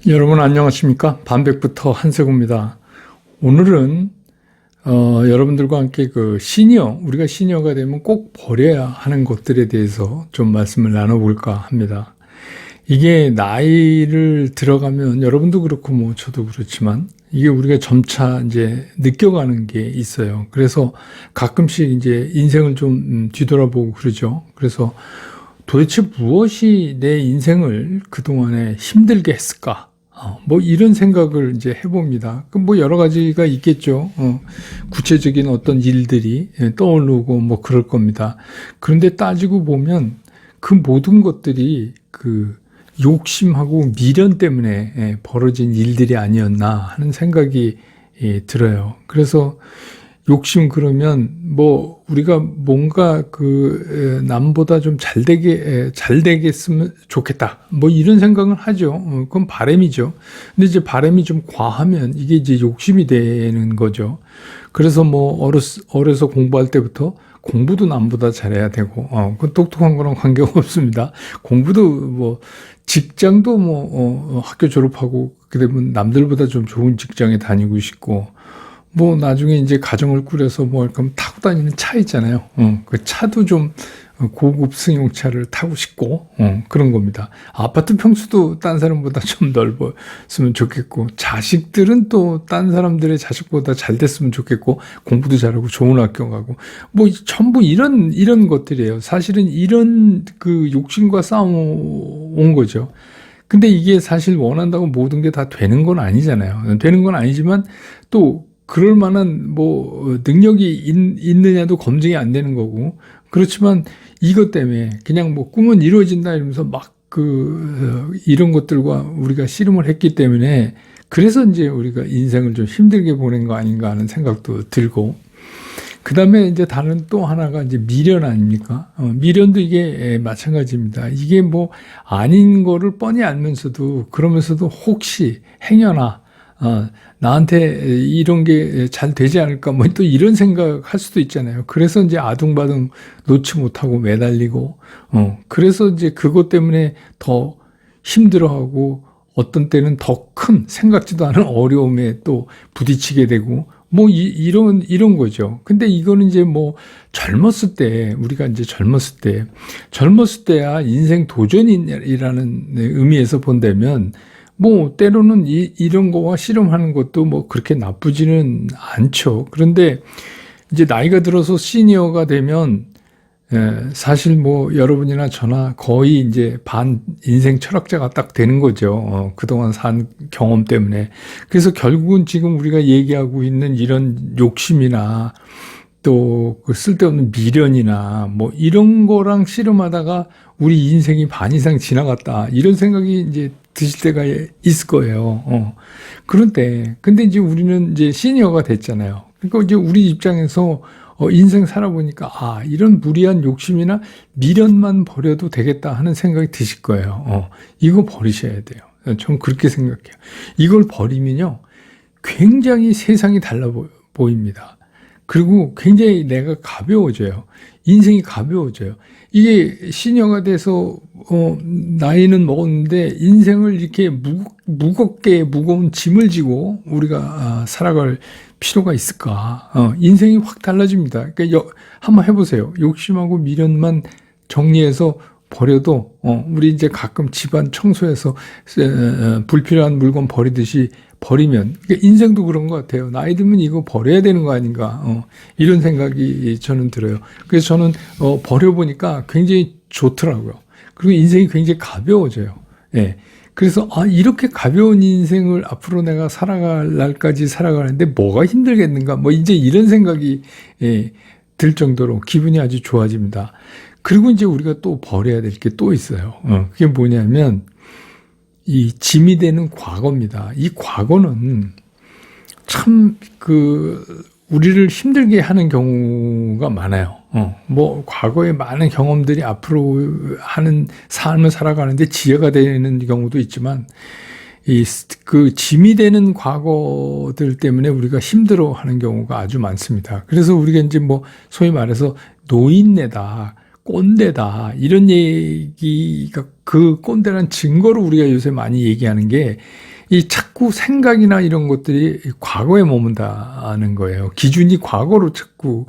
여러분 안녕하십니까? 반백부터 한세구입니다. 오늘은 여러분들과 함께 우리가 시니어가 되면 꼭 버려야 하는 것들에 대해서 좀 말씀을 나눠볼까 합니다. 이게 나이를 들어가면 여러분도 그렇고 뭐 저도 그렇지만 이게 우리가 점차 이제 느껴가는 게 있어요. 그래서 가끔씩 이제 인생을 좀 뒤돌아보고 그러죠. 그래서 도대체 무엇이 내 인생을 그동안에 힘들게 했을까? 뭐 이런 생각을 이제 해봅니다. 뭐 여러 가지가 있겠죠. 구체적인 어떤 일들이 떠오르고 뭐 그럴 겁니다. 그런데 따지고 보면 그 모든 것들이 그 욕심하고 미련 때문에 벌어진 일들이 아니었나 하는 생각이 들어요. 그래서 욕심 그러면 뭐 우리가 뭔가 남보다 좀 잘 되겠으면 좋겠다. 뭐 이런 생각을 하죠. 그건 바람이죠. 근데 이제 바람이 좀 과하면 이게 이제 욕심이 되는 거죠. 그래서 뭐 어려서 공부할 때부터 공부도 남보다 잘해야 되고, 그 똑똑한 거랑 관계가 없습니다. 공부도 뭐 직장도 뭐 학교 졸업하고 그러면 남들보다 좀 좋은 직장에 다니고 싶고. 뭐 나중에 이제 가정을 꾸려서 뭐 그럼 타고 다니는 차 있잖아요. 그 차도 좀 고급 승용차를 타고 싶고 그런 겁니다. 아파트 평수도 딴 사람보다 좀 넓었으면 좋겠고, 자식들은 또 딴 사람들의 자식보다 잘 됐으면 좋겠고, 공부도 잘하고 좋은 학교 가고, 뭐 전부 이런 것들이에요. 사실은 이런 그 욕심과 싸움 온 거죠. 근데 이게 사실 원한다고 모든 게 다 되는 건 아니잖아요. 되는 건 아니지만 또 그럴 만한 뭐 능력이 있느냐도 검증이 안 되는 거고, 그렇지만 이것 때문에 그냥 뭐 꿈은 이루어진다 이러면서 막 이런 것들과 우리가 씨름을 했기 때문에 그래서 이제 우리가 인생을 좀 힘들게 보낸 거 아닌가 하는 생각도 들고, 그 다음에 이제 다른 또 하나가 이제 미련 아닙니까? 미련도 이게 마찬가지입니다. 이게 뭐 아닌 거를 뻔히 알면서도 그러면서도 혹시 행여나 나한테 이런 게 잘 되지 않을까, 뭐 또 이런 생각 할 수도 있잖아요. 그래서 이제 아둥바둥 놓지 못하고 매달리고, 그래서 이제 그것 때문에 더 힘들어하고 어떤 때는 더 큰 생각지도 않은 어려움에 또 부딪히게 되고, 뭐 이런 거죠. 근데 이거는 이제 뭐 젊었을 때, 우리가 이제 젊었을 때야 인생 도전이라는 의미에서 본다면 뭐 때로는 이런 거와 씨름하는 것도 뭐 그렇게 나쁘지는 않죠. 그런데 이제 나이가 들어서 시니어가 되면 사실 뭐 여러분이나 저나 거의 이제 반 인생 철학자가 딱 되는 거죠. 그동안 산 경험 때문에. 그래서 결국은 지금 우리가 얘기하고 있는 이런 욕심이나 또 그 쓸데없는 미련이나 뭐 이런 거랑 씨름하다가 우리 인생이 반 이상 지나갔다, 이런 생각이 이제 드실 때가 있을 거예요. 근데 이제 우리는 이제 시니어가 됐잖아요. 그러니까 이제 우리 입장에서 인생 살아보니까 이런 무리한 욕심이나 미련만 버려도 되겠다 하는 생각이 드실 거예요. 이거 버리셔야 돼요. 전 그렇게 생각해요. 이걸 버리면요, 굉장히 세상이 달라 보입니다. 그리고 굉장히 내가 가벼워져요. 인생이 가벼워져요. 이게 시니어가 돼서 나이는 먹었는데 인생을 이렇게 무겁게 무거운 짐을 지고 우리가 살아갈 필요가 있을까? 인생이 확 달라집니다. 그러니까 한번 해보세요. 욕심하고 미련만 정리해서 버려도 우리 이제 가끔 집안 청소해서 불필요한 물건 버리듯이 버리면, 그러니까 인생도 그런 것 같아요. 나이 들면 이거 버려야 되는 거 아닌가, 이런 생각이 저는 들어요. 그래서 저는 버려보니까 굉장히 좋더라고요. 그리고 인생이 굉장히 가벼워져요. 예. 그래서 이렇게 가벼운 인생을 앞으로 내가 살아갈 날까지 살아가는데 뭐가 힘들겠는가, 뭐 이제 이런 생각이 들 정도로 기분이 아주 좋아집니다. 그리고 이제 우리가 또 버려야 될 게 또 있어요. 그게 뭐냐면 이 짐이 되는 과거입니다. 이 과거는 참 우리를 힘들게 하는 경우가 많아요. 뭐 과거에 많은 경험들이 앞으로 하는 삶을 살아가는데 지혜가 되는 경우도 있지만, 그 짐이 되는 과거들 때문에 우리가 힘들어하는 경우가 아주 많습니다. 그래서 우리가 이제 뭐 소위 말해서 노인네다, 꼰대다, 이런 얘기가 그 꼰대란 증거로 우리가 요새 많이 얘기하는 게 이 자꾸 생각이나 이런 것들이 과거에 머문다는 거예요. 기준이 과거로 자꾸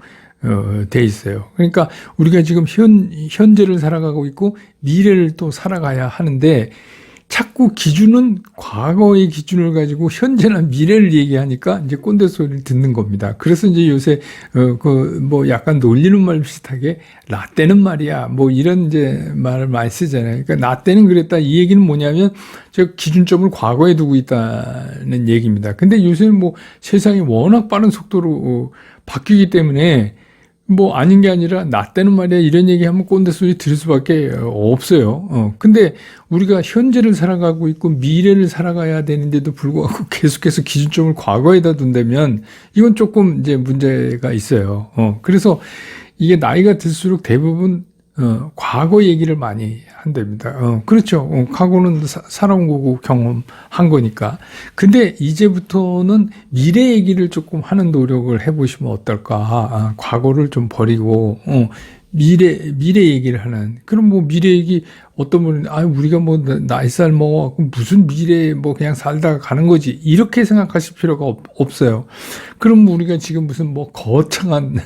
돼 있어요. 그러니까 우리가 지금 현재를 살아가고 있고 미래를 또 살아가야 하는데 자꾸 기준은 과거의 기준을 가지고 현재나 미래를 얘기하니까 이제 꼰대 소리를 듣는 겁니다. 그래서 이제 요새 뭐 약간 놀리는 말 비슷하게 라떼는 말이야 뭐 이런 이제 말을 많이 쓰잖아요. 그러니까 라떼는 그랬다 이 얘기는 뭐냐면 저 기준점을 과거에 두고 있다는 얘기입니다. 근데 요새는 뭐 세상이 워낙 빠른 속도로 바뀌기 때문에 뭐 아닌 게 아니라 나 때는 말이야 이런 얘기하면 꼰대 소리 들을 수밖에 없어요. 근데 우리가 현재를 살아가고 있고 미래를 살아가야 되는데도 불구하고 계속해서 기준점을 과거에다 둔다면 이건 조금 이제 문제가 있어요. 그래서 이게 나이가 들수록 대부분 과거 얘기를 많이 한답니다. 그렇죠. 과거는 살아온 거고 경험한 거니까. 근데 이제부터는 미래 얘기를 조금 하는 노력을 해보시면 어떨까. 과거를 좀 버리고, 미래 얘기를 하는. 그럼 뭐 미래 얘기 어떤 분은, 우리가 뭐 나이살 먹어갖고 무슨 미래에 뭐 그냥 살다가 가는 거지. 이렇게 생각하실 필요가 없어요. 그럼 우리가 지금 무슨 뭐 거창한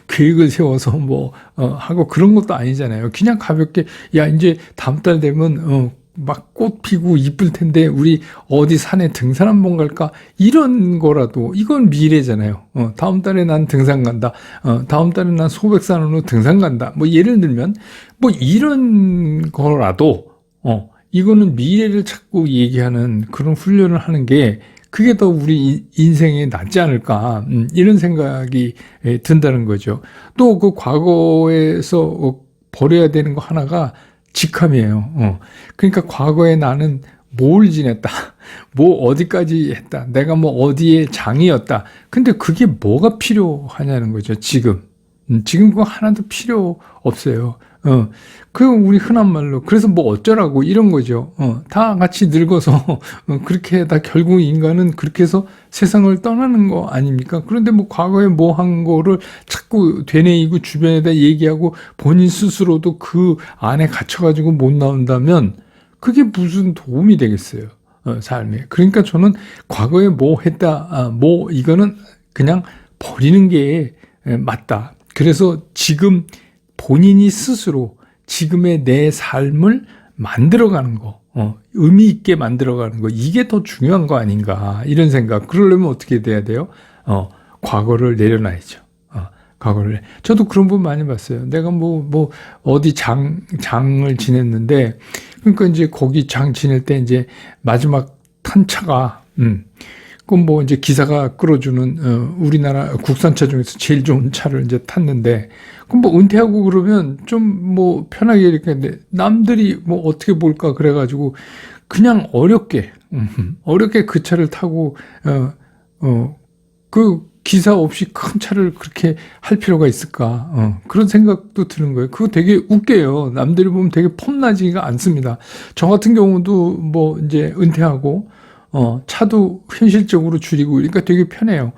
계획을 세워서 뭐, 하고 그런 것도 아니잖아요. 그냥 가볍게, 야, 이제 다음 달 되면, 막 꽃 피고 이쁠 텐데 우리 어디 산에 등산 한번 갈까? 이런 거라도 이건 미래잖아요. 다음 달에 난 등산 간다. 다음 달에 난 소백산으로 등산 간다. 뭐 예를 들면 뭐 이런 거라도 이거는 미래를 자꾸 얘기하는 그런 훈련을 하는 게 그게 더 우리 인생에 낫지 않을까 이런 생각이 든다는 거죠. 또 그 과거에서 버려야 되는 거 하나가 직함이에요. 그러니까 과거에 나는 뭘 지냈다. 뭐 어디까지 했다. 내가 뭐 어디에 장이었다. 근데 그게 뭐가 필요하냐는 거죠. 지금. 지금 그거 하나도 필요 없어요. 그 우리 흔한 말로 그래서 뭐 어쩌라고 이런 거죠. 다 같이 늙어서 그렇게 하다 결국 인간은 그렇게 해서 세상을 떠나는 거 아닙니까? 그런데 뭐 과거에 뭐 한 거를 자꾸 되뇌이고 주변에다 얘기하고 본인 스스로도 그 안에 갇혀가지고 못 나온다면 그게 무슨 도움이 되겠어요. 삶에. 그러니까 저는 과거에 뭐 했다, 뭐 이거는 그냥 버리는 게 맞다. 그래서 지금 본인이 스스로 지금의 내 삶을 만들어가는 거, 의미 있게 만들어가는 거, 이게 더 중요한 거 아닌가, 이런 생각. 그러려면 어떻게 돼야 돼요? 과거를 내려놔야죠. 과거를. 저도 그런 분 많이 봤어요. 내가 어디 장을 지냈는데, 그러니까 이제 거기 장 지낼 때 이제 마지막 탄 차가, 그럼 뭐 이제 기사가 끌어주는 우리나라 국산차 중에서 제일 좋은 차를 이제 탔는데 그럼 뭐 은퇴하고 그러면 좀 뭐 편하게 이렇게 했는데 남들이 뭐 어떻게 볼까 그래가지고 그냥 어렵게 그 차를 타고 그 기사 없이 큰 차를 그렇게 할 필요가 있을까 그런 생각도 드는 거예요. 그거 되게 웃겨요. 남들이 보면 되게 폼나지가 않습니다. 저 같은 경우도 뭐 이제 은퇴하고 차도 현실적으로 줄이고, 그러니까 되게 편해요.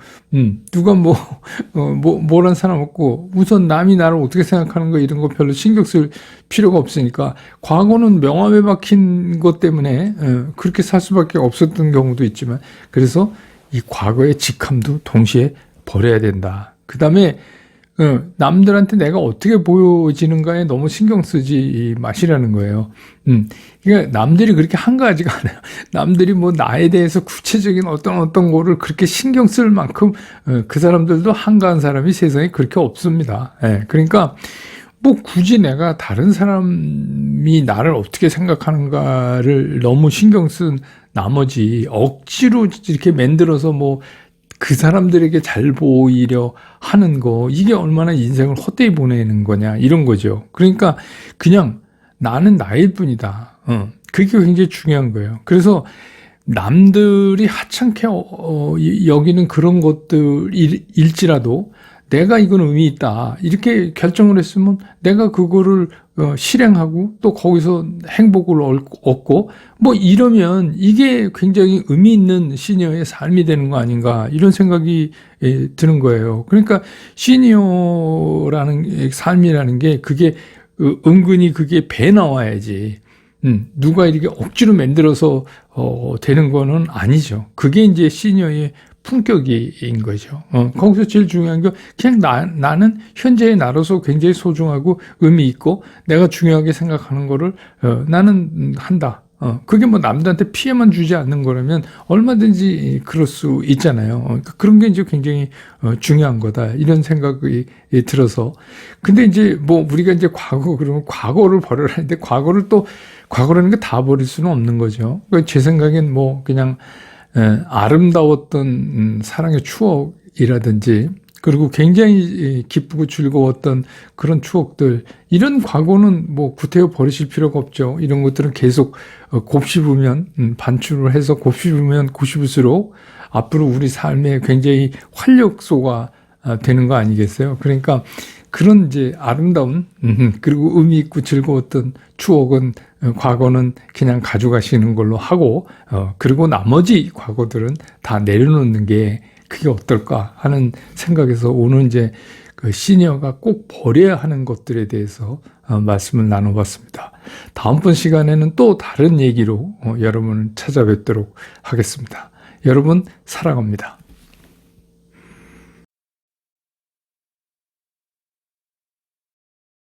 누가 뭐란 사람 없고, 우선 남이 나를 어떻게 생각하는 거 이런 거 별로 신경 쓸 필요가 없으니까, 과거는 명함에 박힌 것 때문에, 그렇게 살 수밖에 없었던 경우도 있지만, 그래서 이 과거의 직함도 동시에 버려야 된다. 그 다음에, 남들한테 내가 어떻게 보여지는가에 너무 신경 쓰지 마시라는 거예요. 그러니까 남들이 그렇게 한가하지가 않아요. 남들이 뭐 나에 대해서 구체적인 어떤 거를 그렇게 신경 쓸 만큼 그 사람들도 한가한 사람이 세상에 그렇게 없습니다. 그러니까 뭐 굳이 내가 다른 사람이 나를 어떻게 생각하는가를 너무 신경 쓴 나머지 억지로 이렇게 만들어서 뭐 그 사람들에게 잘 보이려 하는 거, 이게 얼마나 인생을 헛되이 보내는 거냐, 이런 거죠. 그러니까 그냥 나는 나일 뿐이다. 그게 굉장히 중요한 거예요. 그래서 남들이 하찮게 여기는 그런 것들일지라도 내가 이건 의미 있다. 이렇게 결정을 했으면 내가 그거를 실행하고 또 거기서 행복을 얻고 뭐 이러면 이게 굉장히 의미 있는 시니어의 삶이 되는 거 아닌가 이런 생각이 드는 거예요. 그러니까 시니어라는 삶이라는 게 그게 은근히 그게 배 나와야지. 누가 이렇게 억지로 만들어서 되는 거는 아니죠. 그게 이제 시니어의 품격인 거죠. 거기서 제일 중요한 게 그냥 나는 현재의 나로서 굉장히 소중하고 의미 있고 내가 중요하게 생각하는 거를 나는 한다. 그게 뭐 남들한테 피해만 주지 않는 거라면 얼마든지 그럴 수 있잖아요. 그러니까 그런 게 이제 굉장히 중요한 거다. 이런 생각이 들어서. 근데 이제 뭐 우리가 이제 과거 그러면 과거를 버려라는데 과거라는 게 다 버릴 수는 없는 거죠. 그러니까 제 생각엔 뭐 그냥 아름다웠던 사랑의 추억이라든지 그리고 굉장히 기쁘고 즐거웠던 그런 추억들 이런 과거는 뭐 구태여 버리실 필요가 없죠. 이런 것들은 계속 곱씹으면 반추를 해서 곱씹으면 곱씹을수록 앞으로 우리 삶에 굉장히 활력소가 되는 거 아니겠어요? 그러니까 그런 이제 아름다운 그리고 의미 있고 즐거웠던 추억은 과거는 그냥 가져가시는 걸로 하고 그리고 나머지 과거들은 다 내려놓는 게 그게 어떨까 하는 생각에서 오늘 이제 그 시니어가 꼭 버려야 하는 것들에 대해서 말씀을 나눠봤습니다. 다음번 시간에는 또 다른 얘기로 여러분을 찾아뵙도록 하겠습니다. 여러분 사랑합니다.